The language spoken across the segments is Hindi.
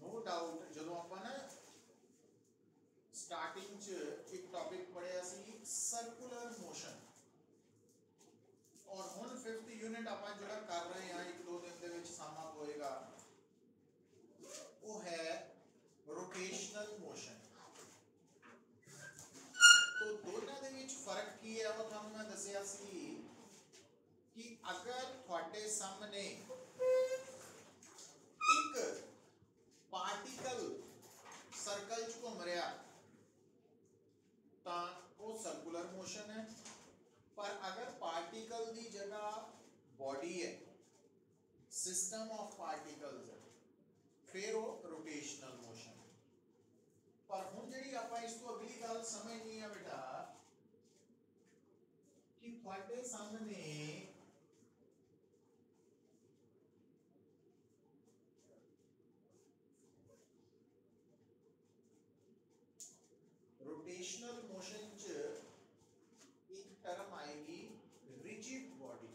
नो डाउट जो आप ना स्टार्टिंग च एक टॉपिक पढ़िया सी सर्कुलर मोशन और हुण 5th यूनिट आप जो कर रहे हैं एक दो दिन दे विच सम अप होएगा वो है रोटेशनल मोशन। तो दोनों दे विच फर्क की है वो थानू मैं दसिया सी कि अगर थोड़े सामने एक पार्टिकल सर्कल च घूम रहा तो वो सर्कुलर मोशन है, पर अगर पार्टिकल की जगह बॉडी है सिस्टम ऑफ पार्टिकल्स है फिर वो रोटेशनल मोशन। पर हुण जिहड़ी आपां इस तो अगली गल समझनी है बेटा कि तुहाडे सामने रोटेशनल मोशन च एक टर्म आएगी रिजिड बॉडी।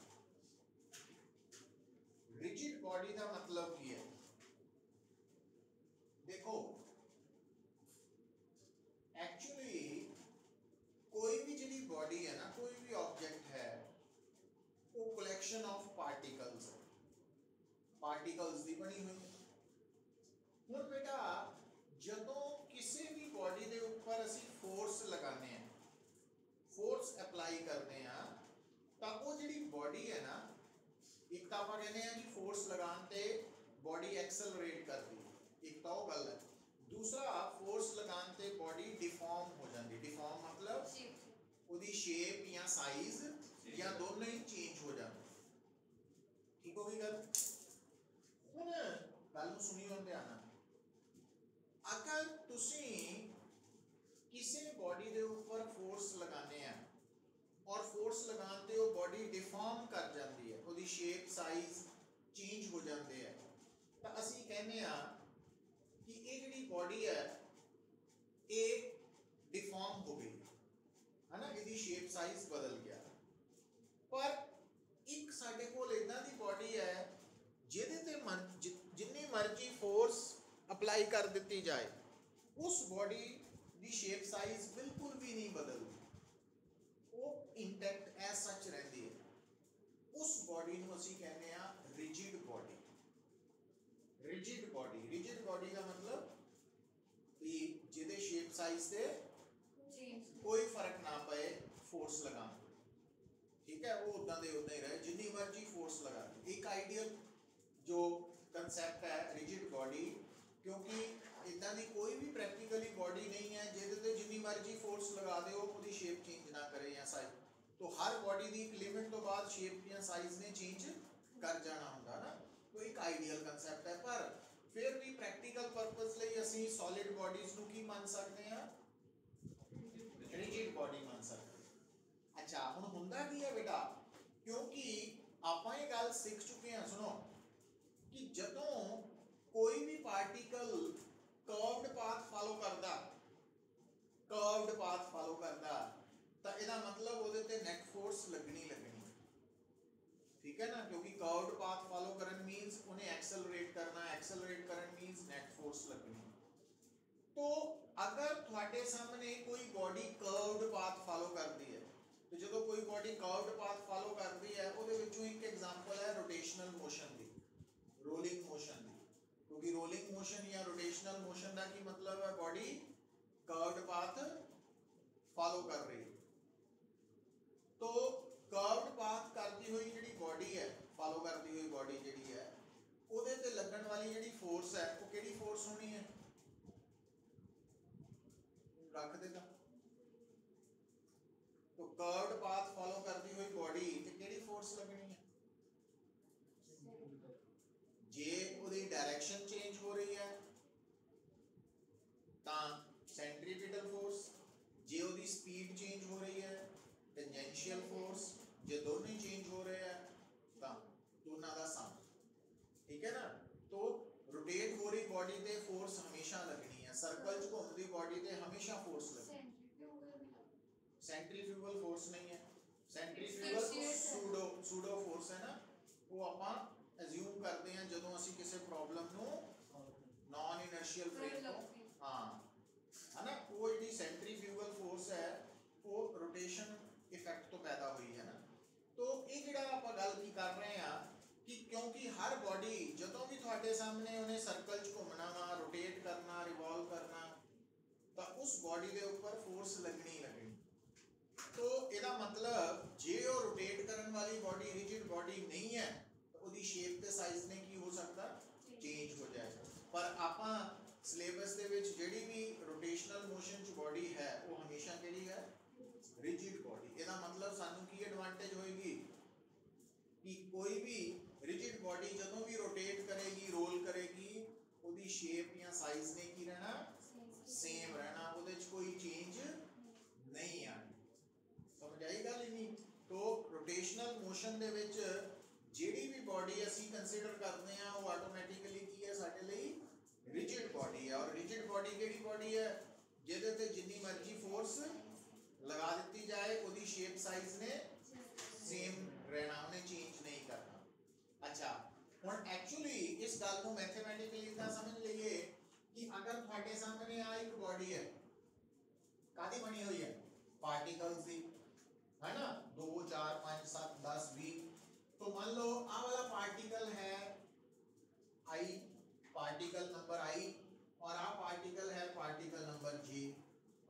रिजिड बॉडी का मतलब की है, देखो एक्चुअली कोई भी जी बॉडी है ना, कोई भी ऑब्जेक्ट है वो कलेक्शन ऑफ पार्टिकल्स है, पार्टिकल्स की बनी हुई है। हुण बेटा जदों किसी भी बॉडी के ऊपर असी फोर्स लगाने हैं, फोर्स अप्लाई करते हैं तो वो जी बॉडी है ना, एक तो आप कहते हैं कि फोर्स लगाने ते बॉडी एक्सेलरेट करती है, एक तो वो गल है। दूसरा फोर्स लगाने ते बॉडी डिफॉर्म हो जाती, डिफॉर्म मतलब उसकी शेप या साइज या दोनों ही चेंज हो जाते। ठीक होगी गल? हुण गल नूं सुनियो ध्यान नाल। अगर तुसी किसी बॉडी के ऊपर फोर्स लगाने हैं और फोर्स लगाने ते वो बॉडी डिफॉर्म कर जाती है, उसकी शेप साइज चेंज हो जाते हैं, तो असी कहने कि ये जी बॉडी है ये डिफॉर्म हो गई है ना, इसकी शेप साइज बदल गया। पर एक साडे कोल इदां दी बॉडी है जिहदे ते जिन्नी मर्जी फोर्स अप्लाई कर दी जाए उस बॉडी की शेप साइज बिल्कुल भी नहीं बदलती, वो इंटैक्ट एज सच रहती है। उस बॉडी को असीं कहने रिजिड बॉडी। रिजिड बॉडी का मतलब कि जिहदे शेप साइज से कोई फर्क ना पे फोर्स लगाने, ठीक है, वो उदा दे उदा ही रहे जिन्नी मर्जी फोर्स लगा दे। एक आइडियल जो कंसैप्ट है रिजिड बॉडी, क्योंकि इदा की कोई भी प्रैक्टिकली बॉडी नहीं है जिहदे जिन्नी मर्जी फोर्स लगा दे वो शेप चेंज ना करे या साइज, तो हर बॉडी की एक लिमिट तो बाद शेप या साइज ने चेंज कर जाना होंदा ना, तो एक आइडियल कंसैप्ट है। पर फिर भी प्रैक्टिकल पर्पस लई असीं सॉलिड बॉडीज नूं की मान सकते हैं, रिजिड बॉडी मान सकते हैं। अच्छा हुण हुंदा की है बेटा, क्योंकि आपां ये गल सीख चुके हैं, सुनो कि जदों कोई भी पार्टिकल कर्व्ड पाथ फॉलो करता, तो इसका मतलब वो नेट फोर्स लगनी, ठीक है ना, क्योंकि कर्व्ड पाथ फॉलो करन मींस उन्हें एक्सेलरेट करना, एक्सेलरेट करन मींस नेट फोर्स लगनी। तो अगर तुहाडे सामने कोई बॉडी कर्व्ड पाथ फॉलो करती है, तो जो कोई बॉडी कर्व्ड पाथ फॉलो करती है उसदे विचों एक एग्जांपल है रोटेशनल मोशन की, रोलिंग मोशन की, क्योंकि रोलिंग मोशन या रोटेशनल मोशन का की मतलब है बॉडी कर्व्ड पाथ फॉलो कर रही है। तो कर्व्ड पाथ करती हुई जी बॉडी है, फॉलो करती हुई बॉडी जी है, उहदे ते लगन वाली जी फोर्स है वो किहड़ी फोर्स होनी है, रख देगा। तो कर्व्ड पाथ फॉलो करती हुई बॉडी ते किहड़ी फोर्स लगनी है, जे उहदी डायरेक्शन चेंज हो रही है तो सेंट्रीपिटल फोर्स, जे उहदी स्पीड चेंज हो रही है टेंजेंशियल फोर्स, जे दोनों ही चेंज हो रहे हैं तो दोनों का सम, ठीक है ना। तो रोटेट हो रही बॉडी ते फोर्स हमेशा लगनी है, सर्कल च घूमती बॉडी ते हमेशा फोर्स लगनी। सेंट्रीफ्यूगल फोर्स नहीं है, सेंट्रीफ्यूगल सूडो फोर्स है ना, वो आपां अज्यूम करते हैं जदों असीं किसी प्रॉब्लम नूं नॉन इनर्शियल इनर्शियल फ्रेम तो हाँ है ना, वो जी सेंट्रीफ्यूगल फोर्स है वो रोटेशन इफेक्ट तो पैदा हुई है ना। तो ये जिहड़ा आपां गल की कर रहे हैं कि क्योंकि हर बॉडी जदों भी तुहाडे सामने उन्हें सर्कल च घूमना वा, रोटेट करना, रिवॉल्व करना, तो उस बॉडी के ऊपर फोर्स लगनी लगनी। तो ਇਹਦਾ मतलब जे वो रोटेट करने वाली बॉडी रिजिड बॉडी नहीं है तो उसकी शेप ते साइज ने की हो सकता चेंज हो जाएगा। पर आपां सिलेबस दे विच जेडी भी रोटेशनल मोशन च बॉडी है वो हमेशा केड़ी है रिजिड बॉडी। ਇਹਦਾ मतलब सानू की एडवांटेज होएगी कि कोई भी रिजिड बॉडी जदों भी रोटेट करेगी रोल करेगी उसकी शेप या साइज ने की रहना सेम रहना, ਉਹਦੇ ਚ कोई चेंज नहीं आनी। समझ आई गल नहीं। तो रोटेशनल मोशन दे विच जेडी भी बॉडी असी कंसीडर करते हैं वो ऑटोमैटिकली की है साडे लई रिजिड बॉडी है। और रिजिड बॉडी केड़ी बॉडी है जिहदे ते जिन्नी मर्जी फोर्स लगा दी जाए उसकी शेप साइज ने सेम रहना, उन्हें चेंज नहीं करना। अच्छा हुण एक्चुअली इस गल को मैथमेटिकली इतना समझ लीजिए कि अगर तुहाडे सामने आ एक बॉडी है कादी बनी हुई है पार्टिकल्स दी है ना, 2 4 5 7 10 20। तो मान लो आ वाला पार्टिकल है आई, पार्टिकल नंबर आई, और आ पार्टिकल है पार्टिकल नंबर जे।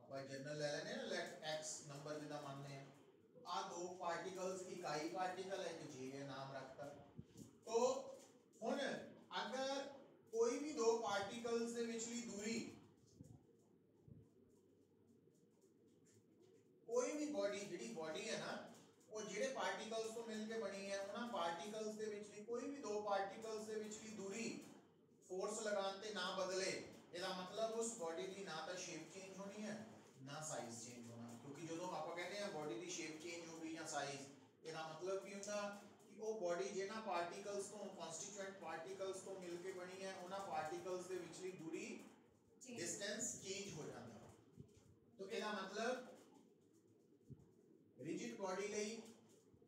अपन जनरल ले लेने ना लेट एक्स नंबर जिदा मानने हैं। तो आ दो पार्टिकल्स एक आई पार्टिकल है कि जे है नाम रखता। तो हुन अगर कोई भी दो पार्टिकल्स दे विचली दूरी कोई भी बॉडी जिहड़ी बॉडी है ना वो जिहड़े पार्टिकल्स तो मिलके बनी है उन्हां पार्टिकल्स दे विचली कोई भी दो पार्टिकल्स दे विचली दूरी फोर्स लगाने ते ना बदले, ਇਹਦਾ मतलब उस बॉडी की ना तो शेप चेंज होनी है ना साइज चेंज होना। क्योंकि जो आप कहते हैं बॉडी की शेप चेंज हो गई या साइज, ਇਹਦਾ मतलब की होता कि वो बॉडी जिन्हां पार्टिकल्स तो कॉन्स्टिट्यूएंट पार्टिकल्स तो मिलके बनी है उन्हां पार्टिकल्स दे विचली दूरी डिस्टेंस चेंज हो जाता है। तो ਇਹਦਾ मतलब रिजिड बॉडी लई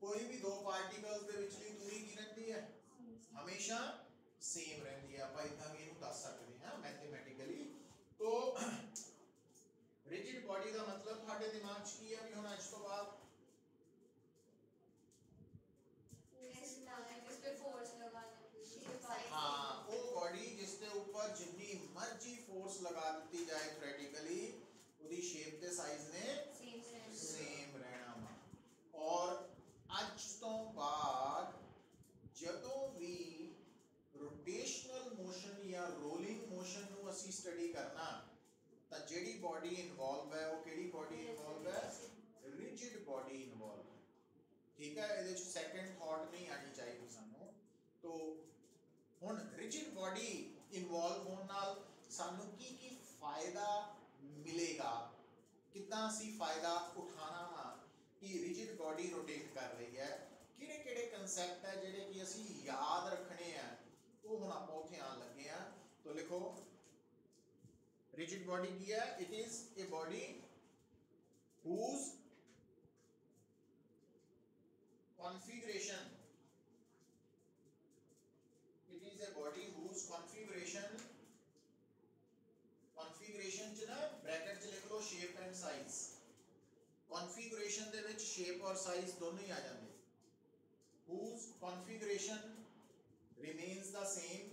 कोई भी दो पार्टिकल्स दे विचली दूरी की रहती है हमेशा सेम रहती है। आप इतना भी इनू दस सकते हैं मैथमेटिकली। तो रिजिड बॉडी का मतलब ਤੁਹਾਡੇ दिमाग च की है भी होना इस तो बाद हाँ वो बॉडी जिसके ऊपर जितनी मर्जी फोर्स लगा दी जाए थ्योरेटिकली उसकी शेप ते साइज ने सेम रहना। और अज तो बाद जदों भी रोटेशनल मोशन या रोलिंग मोशन नू असी स्टडी करना तो जेडी बॉडी इन्वॉल्व है वो केड़ी बॉडी इन्वॉल्व है रिजिड बॉडी इन्वॉल्व है। ठीक है, ਇਹਦੇ ਚ सेकंड थॉट नहीं आनी चाहिए सानू। तो हुन रिजिड बॉडी इन्वॉल्व होने नाल सानू की फायदा मिलेगा, कितना सी फायदा उठाना वा कि रिजिड बॉडी रोटेट कर रही है, किहड़े किहड़े कंसेप्ट है जिहड़े कि असी याद रखने हैं वो हुण आपां उत्थे आन लगे हैं। तो लिखो रिजिड बॉडी की है, it is a body whose configuration, it is a body whose configuration च ना ब्रैकेट च लिख लो शेप एंड साइज। कॉन्फ़िगरेशन दे विच शेप और साइज दोनों ही आ जाते। whose configuration remains the same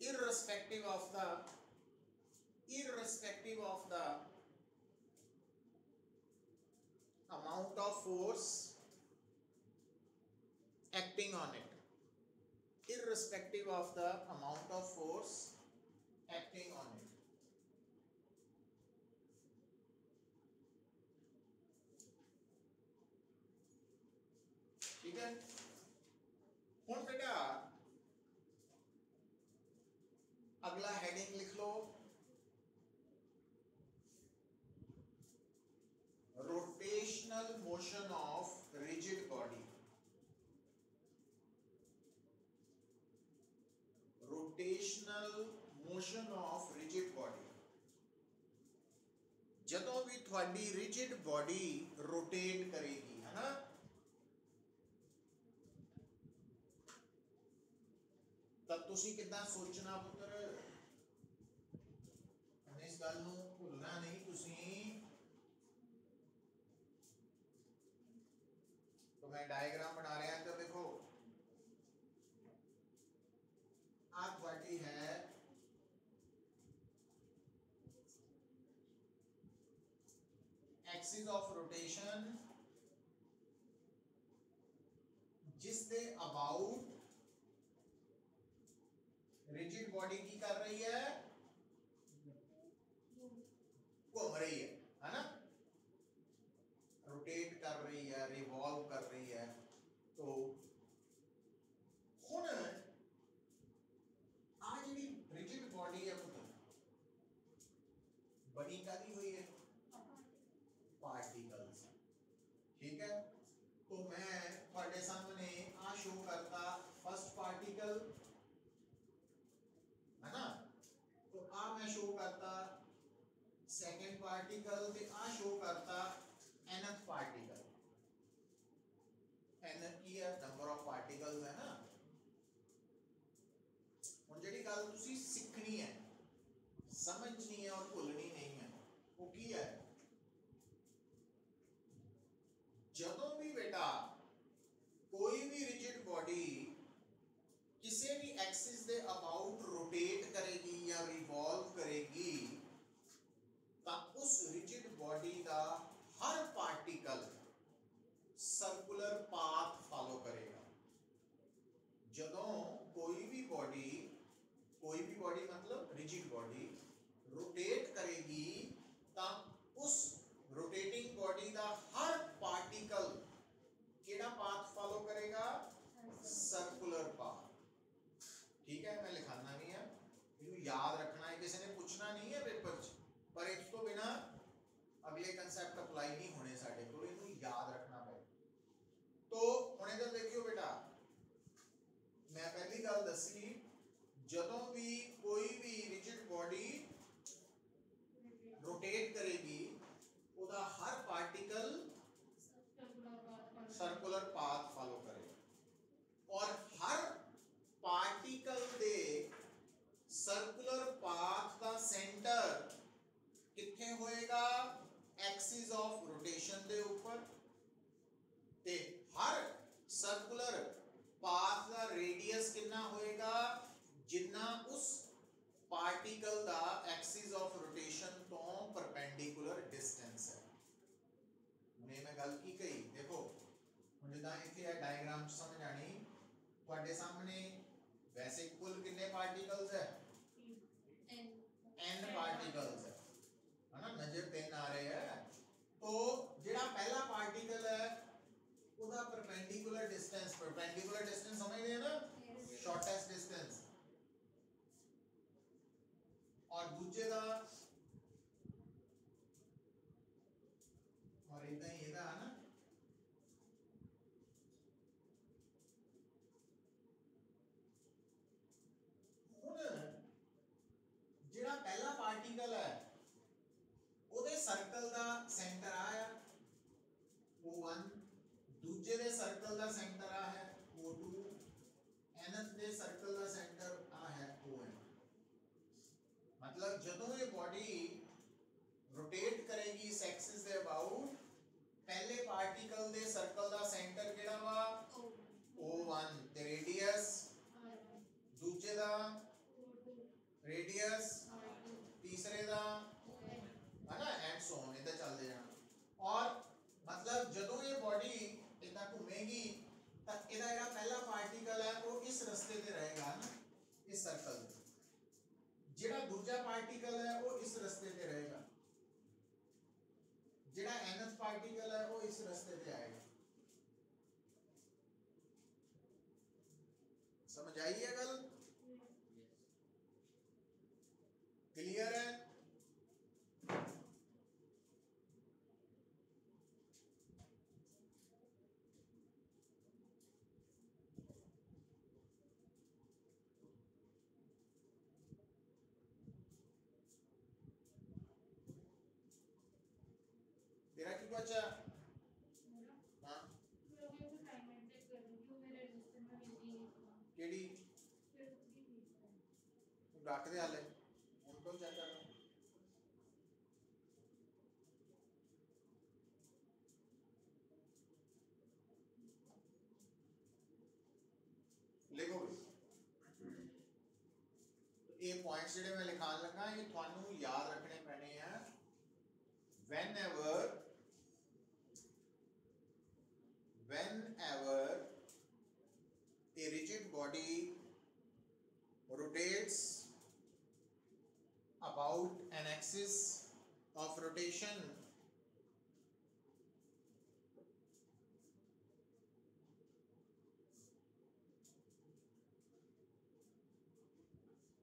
irrespective of the amount of force acting on it, irrespective of the amount of force acting on it। ठीक है, हुण बेटा अगला हेडिंग लिख लो rotational motion of rigid body. Rotational motion of rigid body, जदों भी थोड़ी रिजिड बॉडी रोटेट करेगी है ना तो तुसी कितना सोचना पुत्र, इस गल नूं भुलना नहीं तुसी। तो मैं डायग्राम बना रहा तो देखो आप वाटी है एक्सिस ऑफ रोटेशन जिस दे अबाउट रिजिड बॉडी की कर रही है, घूम रही है ना, रोटेट कर रही है, रिवॉल्व कर रही है। तो हुण आ जी रिजिड बॉडी है पुत्र बनी कादी हुई है, पार्टिकल्स। ठीक है, तो मैं थोड़े सामने आ शो करता फर्स्ट पार्टिकल है ना, तो आ मैं शो करता सेकंड पार्टिकल ते आ शो करता nth पार्टिकल। nth की है नंबर ऑफ पार्टिकल्स है ना। हुण जेड़ी गल तुसी सीखनी है, समझनी है और भुलनी नहीं है, वो की है, जदों भी बेटा कोई भी रिजिड बॉडी किसी भी एक्सिस दे अबाउट रोटेट करेगी या रिवॉल्व करेगी, तो उस रिजिड बॉडी का हर पार्टिकल सर्कुलर पाथ फॉलो करेगा। जदों कोई भी बॉडी मतलब रिजिड बॉडी रोटेट करेगी, तो उस रोटेटिंग बॉडी का हर पार्टिकल केड़ा पाथ फॉलो करेगा, सर्कुलर पाथ। ठीक है, मैं लिखाना नहीं है, इनको याद रखना है, किसी ने पूछना नहीं है पेपर च, पर इस तो बिना अगले कंसेप्ट अप्लाई नहीं होने साडे को, इनको याद रखना पे। तो हुण इधर देखियो बेटा, मैं पहली गल दसी, जदों भी कोई भी रिजिड बॉडी रोटेट करेगी, उदा हर पार्टिकल सर्कुलर पाथ फॉलो करेगा, और हर पार्टिकल दे सर्कुलर पाथ का सेंटर किथे होएगा, एक्सिस ऑफ रोटेशन दे ऊपर, ते हर सर्कुलर पाथ का रेडियस कितना होएगा, जितना उस पार्टिकल का एक्सिस ऑफ रोटेशन तो परपेंडिकुलर डिस्टेंस है। मैं गल की कही देखो, जिदा इतने डायग्राम समझ आनी, ਤੁਹਾਡੇ सामने वैसे कुल कितने पार्टिकल्स है, n पार्टिकल्स है ना, नजर तीन आ रहे हैं। तो जेड़ा पहला पार्टिकल है उदा परपेंडिकुलर डिस्टेंस समझ गए ना, शॉर्टेस्ट डिस्टेंस, और दूसरे का और इतना ही है ना, जेड़ा पहला पार्टिकल है उदे सर्कल का सेंटर आया O1, दूजे दे सर्कल का सेंटर आ है O2, nth दे सर्कल का सेंटर आ है ON। मतलब जदों ये बॉडी रोटेट करेगी इस एक्सिस दे अबाउट, पहले पार्टिकल दे सर्कल का सेंटर केड़ा वा O1 ते रेडियस, दूजे दा रेडियस, तीसरे दा है ना, एंड सो ऑन, इधर चलते जाना। और मतलब जदों ये बॉडी इतना घूमेगी, तब इधर जेड़ा पहला पार्टिकल है वो इस रास्ते पे रहेगा ना, इस सर्कल में, जेड़ा दूसरा पार्टिकल है वो इस रास्ते पे रहेगा, जेड़ा nth पार्टिकल है वो इस रास्ते पे आएगा। समझ आई है गल, क्लियर है? तेरा क्यों बचा? हाँ केडी डॉक्टर दे हाल है उनको चेक कर लो। लिखो भी ये पॉइंट्स जेडे मैं लिखान लगा ये थानू याद रखने पैने हैं। whenever a rigid body rotates about an axis of rotation,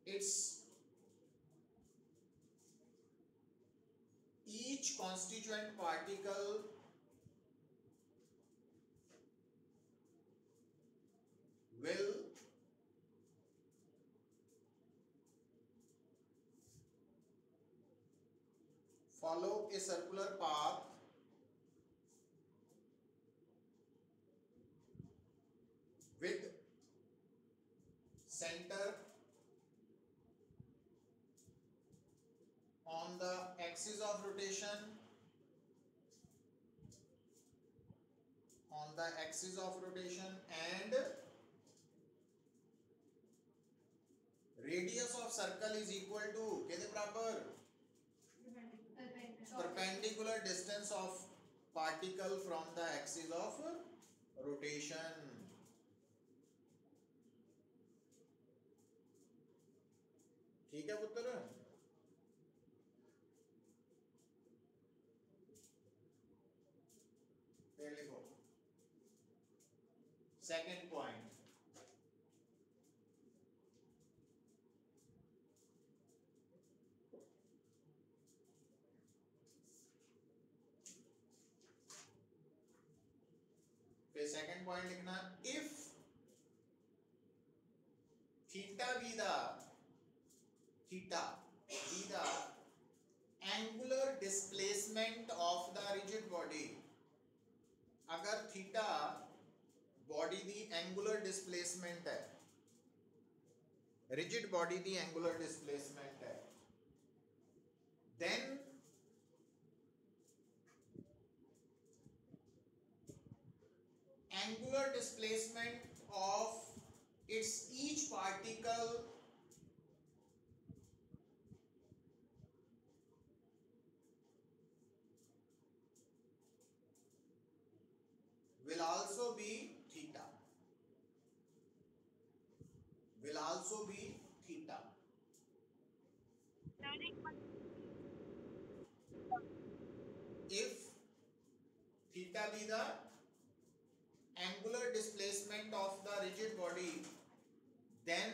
its each constituent particle will follow a circular path with center on the axis of rotation, and radius of circle is equal to कितने बराबर perpendicular distance of particle from the axis of rotation। ठीक है पुत्र। फिर लिखो सेकंड पॉइंट। फिर सेकंड पॉइंट लिखना if theta be the angular displacement of the rigid body, अगर थीटा बॉडी दी एंगुलर डिस्प्लेसमेंट है, रिजिड बॉडी दी एंगुलर डिस्प्लेसमेंट है, then angular displacement of its each particle will also be theta, if theta be the angular displacement of the rigid body, then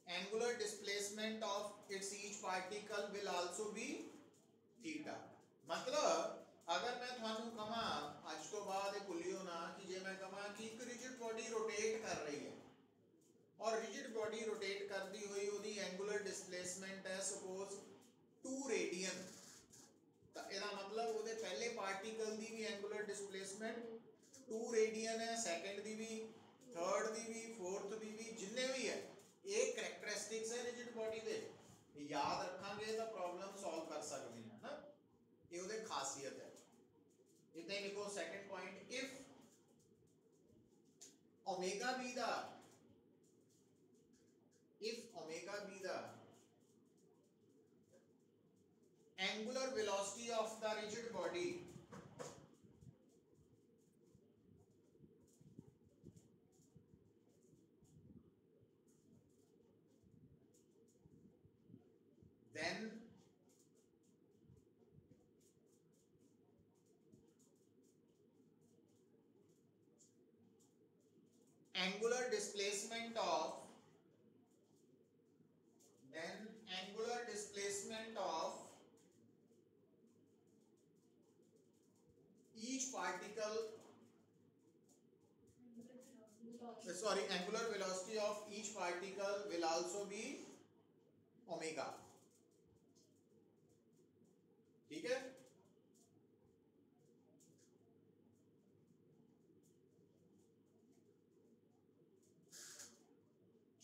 angular displacement of its each particle will also be theta। मतलब अगर मैं थानू कमा आज तो बाद भूलियो ना कि जे मैं कमा कि एक रिजिड बॉडी रोटेट कर रही है और रिजिड बॉडी रोटेट करती हुई ओदी एंगुलर डिस्प्लेसमेंट है सपोज 2 रेडियन, तो ਇਹਦਾ मतलब ਉਹਦੇ ਪਹਿਲੇ ਪਾਰਟੀਕਲ ਦੀ ਵੀ ਐਂਗੂਲਰ ਡਿਸਪਲੇਸਮੈਂਟ 2 रेडियन है, सेकंड दी भी, थर्ड दी भी, फोर्थ दी भी, जिन्ने भी है एक कैरेक्टरिस्टिक्स है रिजिड बॉडी दे, याद रखांगे तो प्रॉब्लम सॉल्व कर सकते हैं ना, ये ਉਹਦੇ खासियत है। इतना ही लिखो second point if omega be the angular velocity of the rigid body, then angular displacement of each particle, sorry, angular velocity of each particle will also be omega। ठीक है,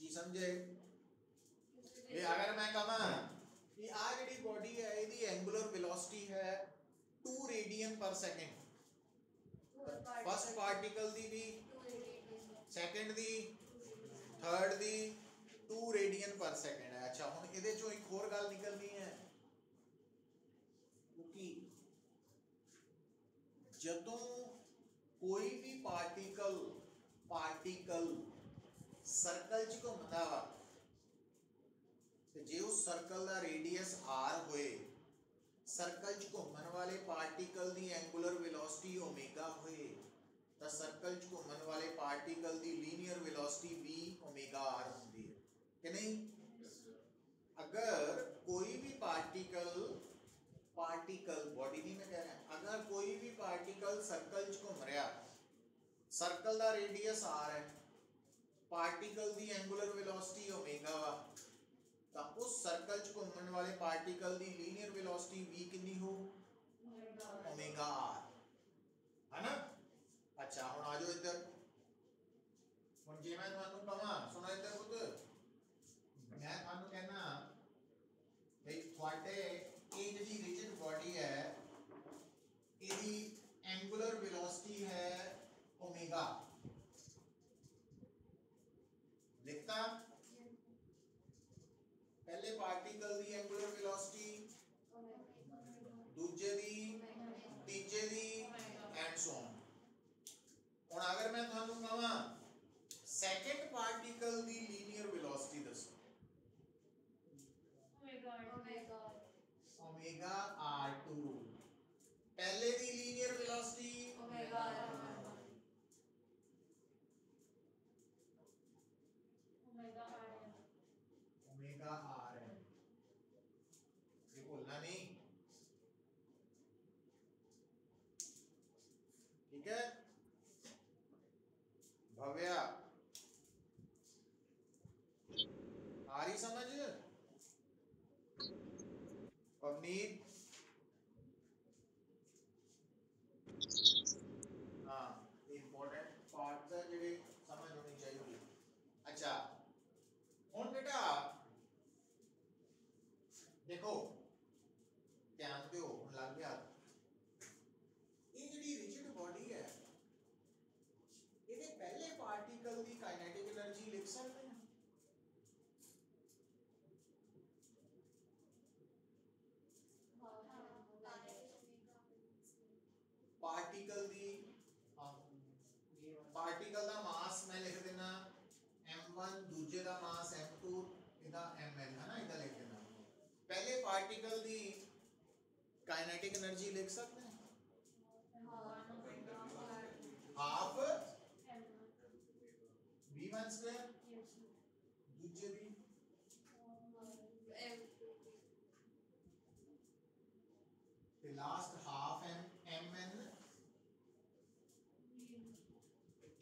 की समझे? ये अगर मैं कहा कि आ जी बॉडी है इसकी एंगुलर वेलोसिटी है 2 रेडियन पर सेकंड फर्स्ट पार्टिकल दी भी सेकंड दी थर्ड दी 2 रेडियन पर सेकंड है। अच्छा हुन इहदे चों एक होर गल निकलनी है कि जदों कोई भी पार्टिकल सर्कल च घूमदा वा ते जे उस सर्कल दा रेडियस r होए सर्कल च घूमन वाले पार्टिकल दी एंगुलर वेलोसिटी ओमेगा होए तां सर्कल च घूमन वाले पार्टिकल दी linear velocity v omega r होंदी है कि नहीं। अगर कोई भी पार्टिकल बॉडी नहीं मैं कह रहा, अगर कोई भी पार्टिकल सर्कल च घूम रहा सर्कल दा रेडियस r है पार्टिकल दी एंगुलर वेलोसिटी ओमेगा वा तां उस सर्कल च घूमन वाले पार्टिकल दी लीनियर वेलोसिटी v कितनी हो ओमेगा r है ना। अच्छा हुन आ जाओ इधर हुन जे मैं तुहानू कहां सुनो इधर पुत मैं तुहानू कहना भाई थोड़े ये जी रिजिड बॉडी है इसकी एंगुलर वेलोसिटी है ओमेगा लिखता पहले पार्टिकल दी एंगुलर वेलोसिटी दूजे दी तीजे दी एंड सो ऑन। हुन अगर मैं तुहानू कहां सेकंड पार्टिकल दी लीनियर वेलोसिटी दसो ओमेगा r2 पहले दी लीनियर वेलोसिटी ओमेगा rn ये बोलना नहीं ठीक है। भव्या आ रही समझ पवनीत हाँ इंपॉर्टेंट पार्ट है जेडे समझ होनी चाहिए। अच्छा हुन बेटा देखो ध्यान दो हुन लग गया ये जेडी रिजिड बॉडी है ਇਹਦੇ पहले पार्टिकल की काइनेटिक एनर्जी लिख सकते हैं पार्टिकल दी पार्टिकल दा मास मैं लिख देना m1 दूजे दा मास m2 इदा mn है ना इदा लिख देना पहले पार्टिकल दी काइनेटिक एनर्जी लिख सकते हैं हाफ v1 स्क्वायर दूजे दी the last half mn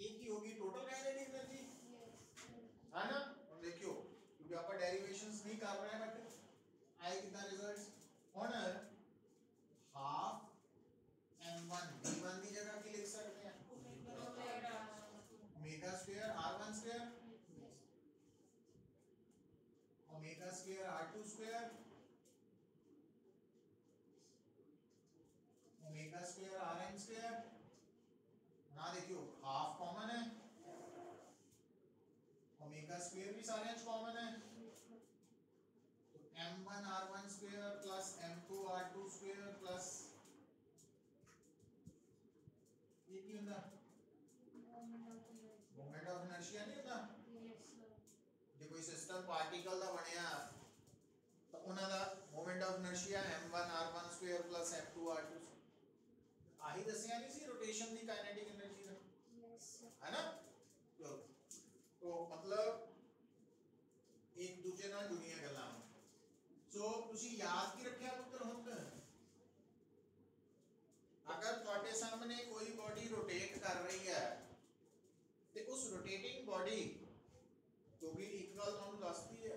एक ही होगी टोटल काइनेटिक एनर्जी है ना। और देखियो क्योंकि आप डेरिवेशंस नहीं कर रहे हैं बट आए कितना रिजल्ट्स हुन हाफ m1 v1 की जगह की लिख सकते हैं omega square r1 square omega square r2 square omega square rn square ना देखियो हाफ कॉमन है ओमेगा स्क्वायर भी सारे कॉमन है तो m1 r1 square plus m2 r2 square plus ये की होता मोमेंट ऑफ इनर्शिया नहीं होता जो कोई सिस्टम पार्टिकल दा बनया तो उन्हां दा moment of inertia m1 r1 square plus m2 r2 आही दसिया नहीं सी रोटेशन दी काइनेटिक एनर्जी दा है ना। तो मतलब एक दूसरे नाल जुड़ियां गल्लां सो तुसी याद की रखिया पुत्र हुन अगर ਤੁਹਾਡੇ सामने कोई बॉडी रोटेट कर रही है तो उस रोटेटिंग बॉडी क्योंकि एक गल ਤੁਹਾਨੂੰ ਦੱਸਦੀ है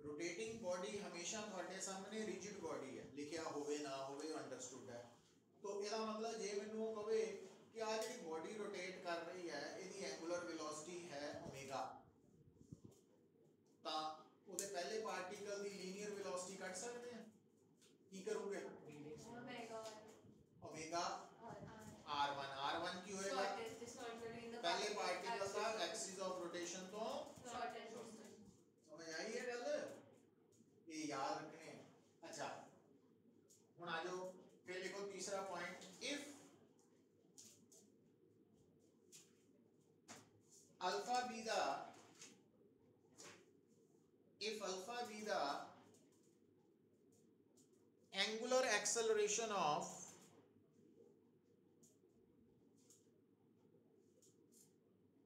रोटेटिंग बॉडी हमेशा ਤੁਹਾਡੇ सामने रिजिड बॉडी है लिखिया होवे ना होवे अंडरस्टूड है। तो ਇਹਦਾ मतलब जे मैनू कहे कि आ जी बॉडी रोटेट कर रही है इसकी एंगुलर वेलोसिटी है ओमेगा ता ਉਹਦੇ पहले party if alpha be the angular acceleration of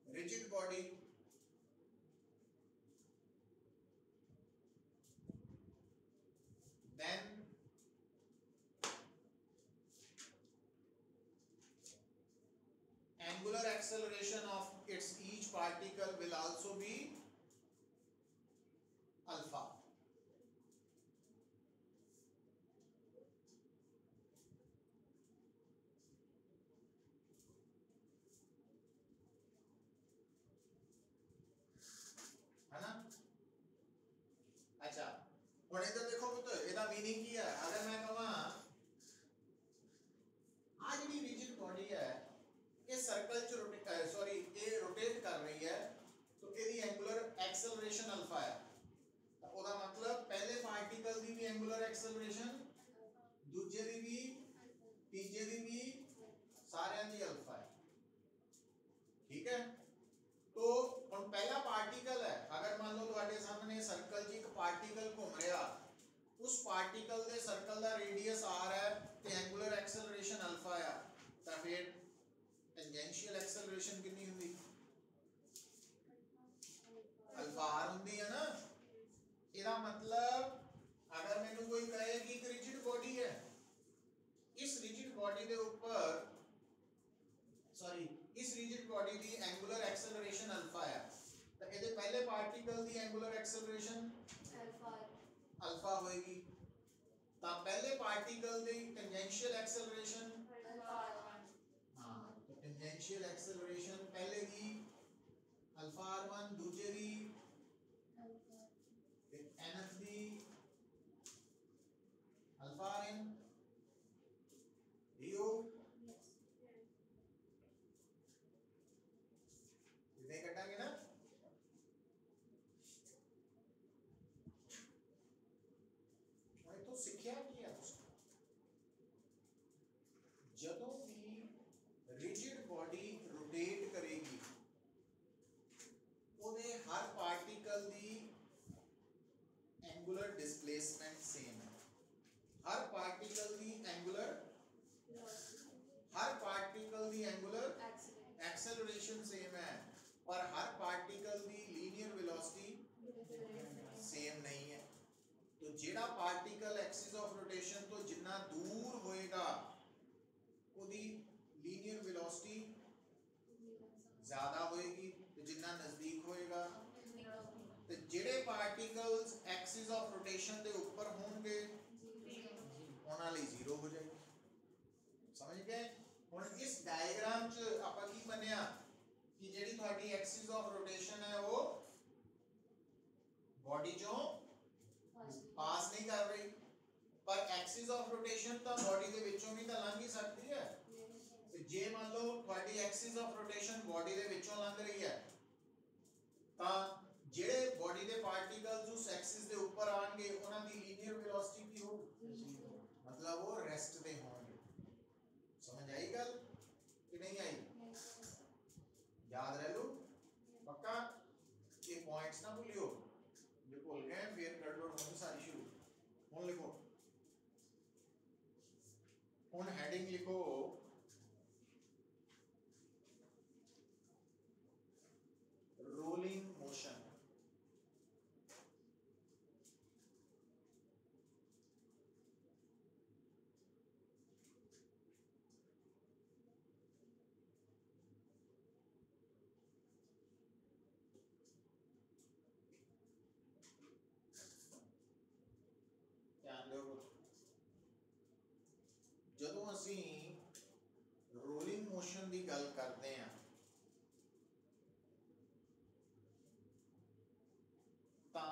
rigid body, then angular acceleration of its each particle will also be alpha. है ना? अच्छा, और इधर देखो तो ਇਹਦਾ मीनिंग ਕੀ ਹੈ? अगर मैं कਹਾਂ आ ਜਿਹੜੀ रिजिड बॉडी है ये सर्कल च रोटेट कर रही है, तो ਇਹਦੀ एंगुलर एक्सेलरेशन अल्फा है। तो ਉਹਦਾ मतलब पहले पार्टिकल ਦੀ भी एंगुलर एक्सेलरेशन, दूजे ਦੀ भी, तीजे ਦੀ भी, सारियां ਦੀ अल्फा है। ठीक है? तो हम पहला पार्टिकल है, अगर मान लो तुम्हारे सामने सर्कल जी एक पार्टिकल घूम रहा, उस पार्टिकल दे सर्कल दा रेडियस r है ते एंगुलर एक्सेलरेशन अल्फा है, तो फिर टेंजेंशियल एक्सेलरेशन कितनी होंगी? अल्फा r होंगी है ना। इसका मतलब अगर मैंने कोई कहे कि एक रिजिड बॉडी है, इस रिजिड बॉडी के ऊपर इस रिजिड बॉडी की एंगुलर एक्सेलरेशन अल्फा है, तो ਇਹਦੇ पहले पार्टिकल की एंगुलर एक्सेलरेशन अल्फा होएगी, तो पहले पार्टिकल की टेंजेंशियल एक्सेलरेशन हां, तो टेंजेंशियल एक्सेलरेशन पहले की अल्फा r1, दूसरे की nth की अल्फा rn, यो इतने कटांगे ना। तो सिक्ख्या की है जदों भी रिजिड बॉडी रोटेट करेगी ਉਹਦੇ हर पार्टिकल की एंगुलर डिस्प्लेसमेंट सेम है, हर पार्टिकल की एंगुलर एक्सेलरेशन सेम है, पर हर पार्टिकल की लीनियर वेलोसिटी सेम नहीं है। तो जेड़ा पार्टिकल एक्सिस ऑफ रोटेशन तो जितना दूर होएगा उसकी लीनियर वेलोसिटी ज्यादा होएगी, तो जितना नजदीक होएगा, तो जेड़े पार्टिकल्स एक्सिस ऑफ रोटेशन के ऊपर होंगे उन्हां लई जीरो हो जाएगी। समझ गए? हुण इस डायग्राम च आपां की बनिया कि जेड़ी तुहाडी एक्सिस ऑफ रोटेशन है वो बॉडी चों पास नहीं कर रही, पर एक्सिस ऑफ रोटेशन तो बॉडी दे विचों भी तो लंघ ही सकती है। तो जे मान लो तुहाडी एक्सिस ऑफ रोटेशन बॉडी दे विचों लंघ रही है, तो जेड़े बॉडी दे पार्टिकल्स उस एक्सिस दे ऊपर आएंगे उन्हां दी लीनियर वेलोसिटी की हो, मतलब वो रेस्ट पे होंगे। समझ आई गल कि नहीं आई? याद रह लो पक्का, ये पॉइंट्स ना भूलियो, जो भूल गए फिर गड़बड़ होनी सारी शुरू। हुण लिखो, हुण हेडिंग लिखो रोलिंग मोशन। ਜਦੋਂ ਅਸੀਂ रोलिंग मोशन की गल करते हैं तो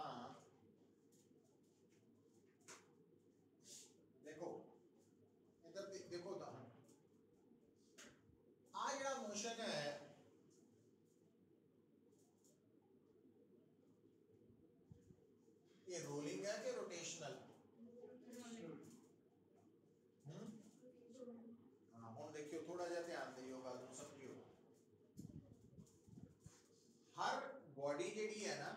देखो इधर देखो आ जड़ा मोशन है ये रोलिंग है कि रोटेशनल? हाँ, हम देखियो थोड़ा जा ध्यान दियो गल नूं समझियो। हर बॉडी जेडी है ना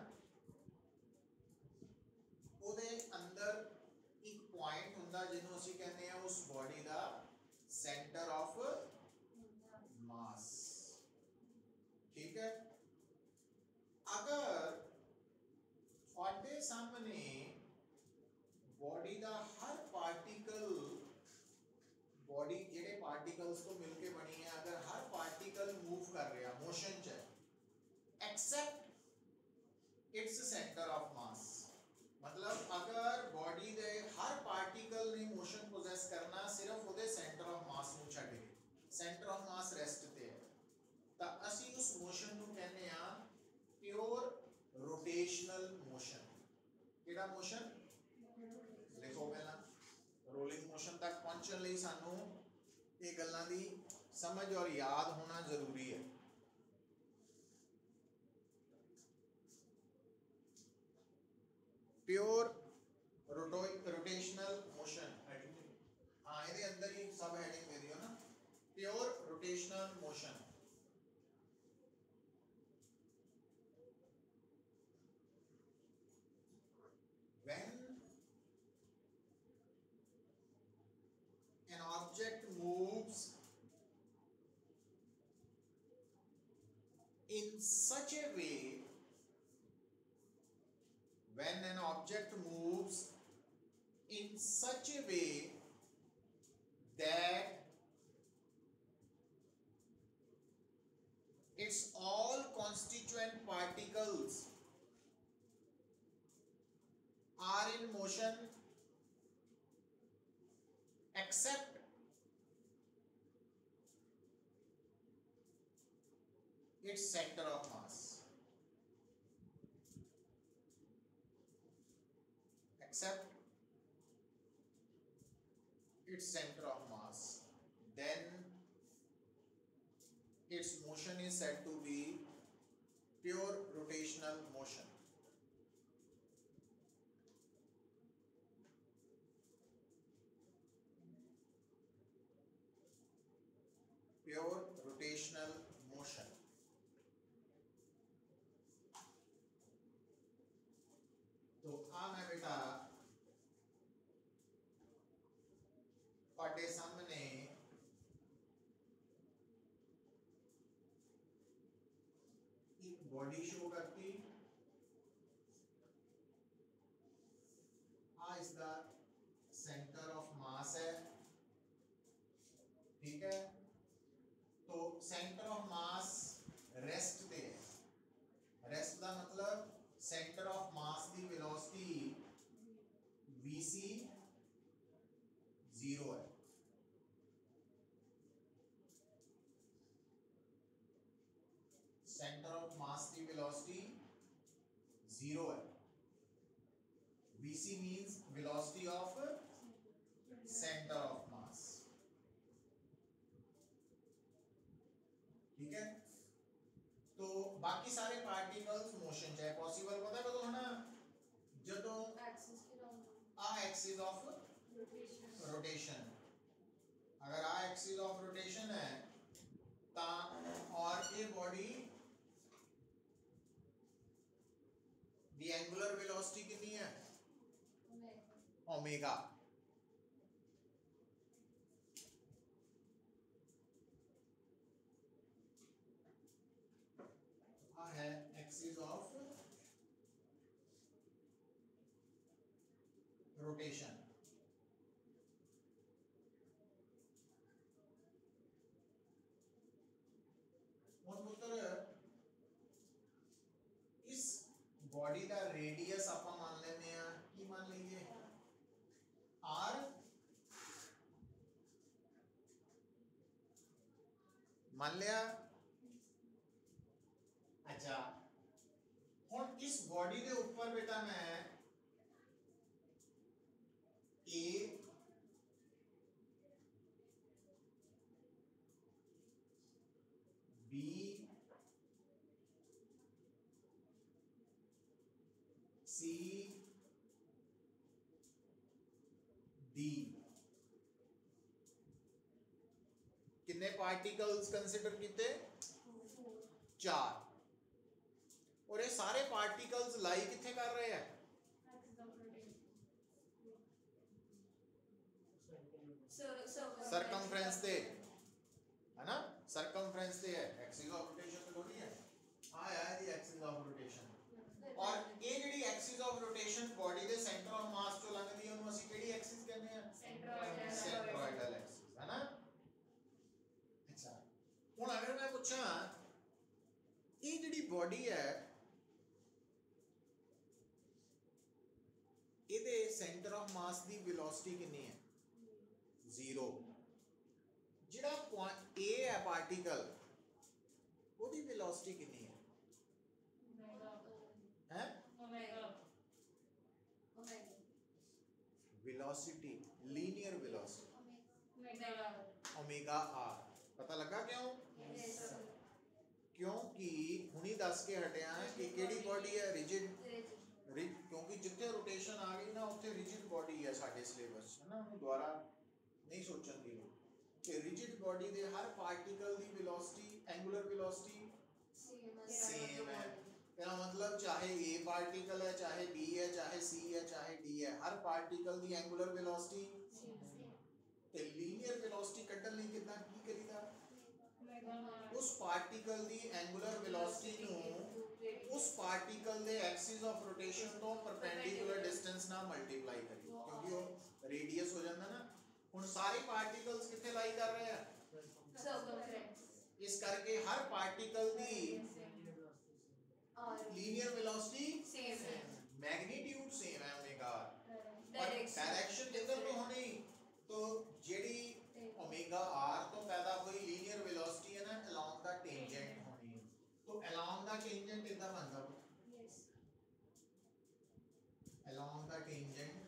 का हर पार्टिकल बॉडी जेडे पार्टिकल्स तो मिलके बनी है, अगर हर पार्टिकल मूव कर रहा मोशन च except its centre of mass, मतलब अगर बॉडी दे हर पार्टिकल ने मोशन पोजेस करना सिर्फ ਉਹਦੇ सेंटर ऑफ मास ਨੂੰ ਛੱਡ ਕੇ, सेंटर ऑफ मास रेस्ट ਤੇ है, ਤਾਂ ਅਸੀਂ ਉਸ मोशन ਨੂੰ ਕਹਿੰਦੇ ਆ प्योर रोटेशनल मोशन। ਕਿਹੜਾ मोशन लिखो पहला, रोलिंग मोशन तक पहुंचने ਲਈ ਸਾਨੂੰ ਇਹ ਗੱਲਾਂ ਦੀ समझ और याद होना जरूरी है। प्योर रोटेशनल मोशन, हाँ ये अंदर ही सब हेडिंग दे दियो ना, pure rotational motion. When an object moves in such a way, when an object moves in such a way that its all constituent particles are in motion except its center of mass, except its center of mass, then its motion is said to be pure rotational motion। Pure rotational motion. तो आ मैं बेटा ਤੁਹਾਡੇ सामने एक बॉडी शो करती, इसका सेंटर ऑफ मास है, ठीक है। तो सेंटर ऑफ मास रेस्ट पे है, रेस्ट का मतलब सेंटर ऑफ मास की वेलोसिटी vc 0 है, सेंटर ऑफ मास की वेलोसिटी 0 है। vc means velocity of centre of मास, ठीक है। तो बाकी सारे पार्टिकल्स मोशन चाहे पॉसिबल पता है कदों होना, जदों एक्सिस ऑफ रोटेशन, अगर एक्सिस ऑफ रोटेशन है ता और ये बॉडी दी एंगुलर वेलोसिटी कितनी है ओमेगा, है एक्सिस ऑफ रोटेशन। इस बॉडी का रेडियस आप मान लेते हैं कि मान लीजिए आर, मान लिया। अच्छा हुण इस बॉडी के ऊपर बेटा मैं ए बी सी डी कितने पार्टिकल्स कंसिडर किए 4, और ये सारे पार्टिकल्स लाई किथे कर रहे हैं सरकमफ्रेंस पे, है ना, सरकमफ्रेंस पे है, एक्सिस ऑफ रोटेशन पे थोड़ी है, हाँ यार ये एक्सिस ऑफ रोटेशन। और ये JD axis of rotation body के सेंटर ऑफ मास चो लंघदी है उन्होंने ਅਸੀਂ ਕਿਹੜੀ बॉडी है ਇਹਦੇ centre of mass the velocity कितनी है 0 ਜਿਹੜਾ पॉइंट A है पार्टिकल ਉਹਦੀ वेलोसिटी कितनी है हैं velocity linear velocity omega r पता लगा क्यों क्योंकि हुनी दस के हटिया है कि केड़ी बॉडी है रिजिड क्योंकि जिथे रोटेशन आ गई ना उत्थे रिजिड बॉडी है साडे सिलेबस है ना दोबारा नहीं सोचन दी लोड़ कि रिजिड बॉडी दे हर particle the velocity angular velocity same है क्या मतलब चाहे A पार्टिकल है चाहे B है चाहे C है चाहे D है हर पार्टिकल दी एंगुलर वेलोसिटी ते लीनियर वेलोसिटी कड्ढन लई किदां की करीदा उस पार्टिकल दी एंगुलर वेलोसिटी नु उस particle they axis of rotation तो परपेंडिकुलर डिस्टेंस ना मल्टीप्लाई करी क्योंकि वो रेडियस हो जाता ना हुन सारे पार्टिकल्स किथे लाई कर रहे हैं इस करके हर पार्टिकल दी लीनियर वेलोसिटी सेम है मैग्नीट्यूड सेम है ओमेगा डायरेक्शन किधर में होनी तो जेडी ओमेगा r तो पैदा हुई लीनियर वेलोसिटी है ना अलोंग द टेंजेंट होनी तो अलोंग द टेंजेंट इतना बनता along the tangent